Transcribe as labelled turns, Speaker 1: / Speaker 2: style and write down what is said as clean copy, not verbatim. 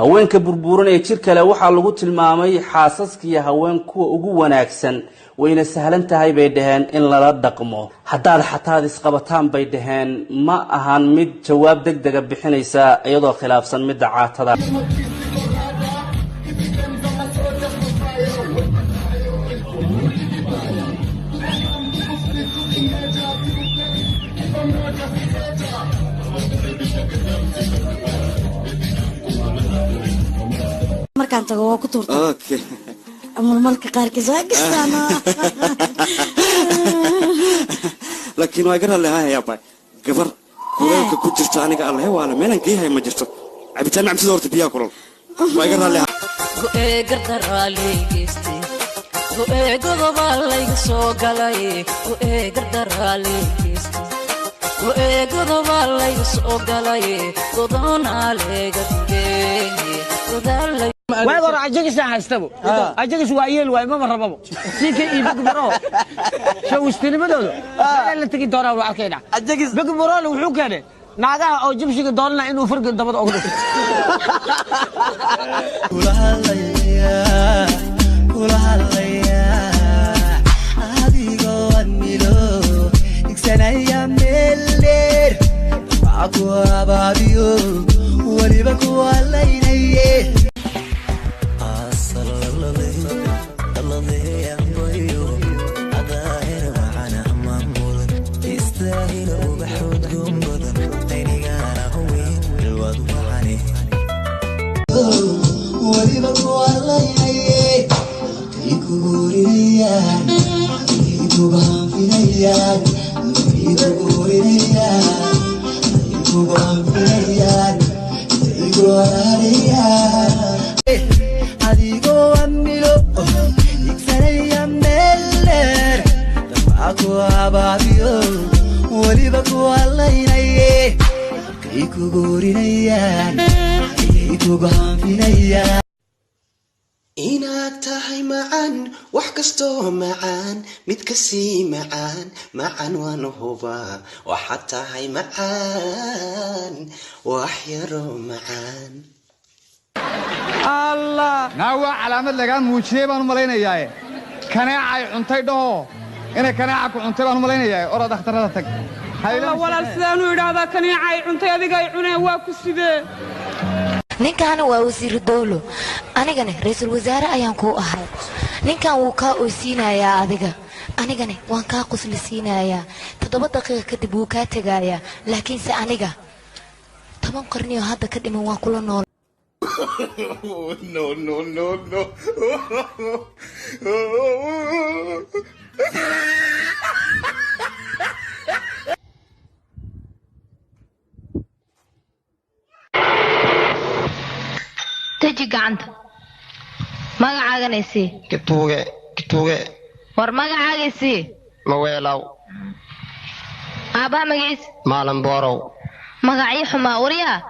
Speaker 1: haweenka burburan ee jir kale waxa lagu tilmaamay xaasaskiya haween kuwa ugu wanaagsan wayna sahlan tahay bay dhaheen in lala dhaqmo haddaad xataa isqabataan bay dhaheen ma ahan mid jawaab degdeg ah bixinaysa iyadoo khilaafsan midda caatada
Speaker 2: markaan tago waa ku turta ama marka qaarkiis waa gasana
Speaker 3: laakiin waa garan lahayn yaabay gabar kuleelka ku jirta aniga Allah wala meelan geeyahay ma jirto cabitaan macmsida horta biyaa kulul waa garan lahayn
Speaker 4: gardaraaleygisti godoba layga soo galay gardaraaleygisti godoba layga soo galay godona layga dhigay
Speaker 5: وايد ورا عجقس هاستبو عجقس وايل واي ما مربابو سيك يبق برو شو استلمدو لا تجي دورا واركينا عجقس بق برو وحو كانه ناغا او جبشيga doonna inuu farqi dabad ugu dhufto kula halaya adigo anilo iksanaya meler aku ababiyo waliba ku halaynaye
Speaker 6: inaad tahay macaan wax kastoo macaan mid ka sii macaan waan hubaa waxaad tahay macaan wax yaro macaan
Speaker 7: allah naawa calaamad laga muujiyay baan u malaynayaa kaneecay cuntay dhaho inay kaneeca ku cuntay baan u malaynayaa orod dhakhtarada tag hayla walaal sidaan u yiraahdaa kaneecay cuntay adiga ay cuneen waa ku sidee
Speaker 8: ninkan waa wasiir dawlo anigana ra'iisul wasaare ayaan ku ahay ninkan wuu ka oosiinayaa adiga anigana waan ka qoslisiinayaa 7 daqiiqo kadib wuu ka tagayaa laakiin se aniga 10 qarni oo hadda ka dhiman waan kula nool
Speaker 6: no
Speaker 8: تجي قعنت ما عاجني سي
Speaker 9: كتوغة
Speaker 8: ور ما عاجي سي
Speaker 9: مويلاو
Speaker 8: أبا مجلس
Speaker 9: مالن بورو
Speaker 8: ما عيح ما وريا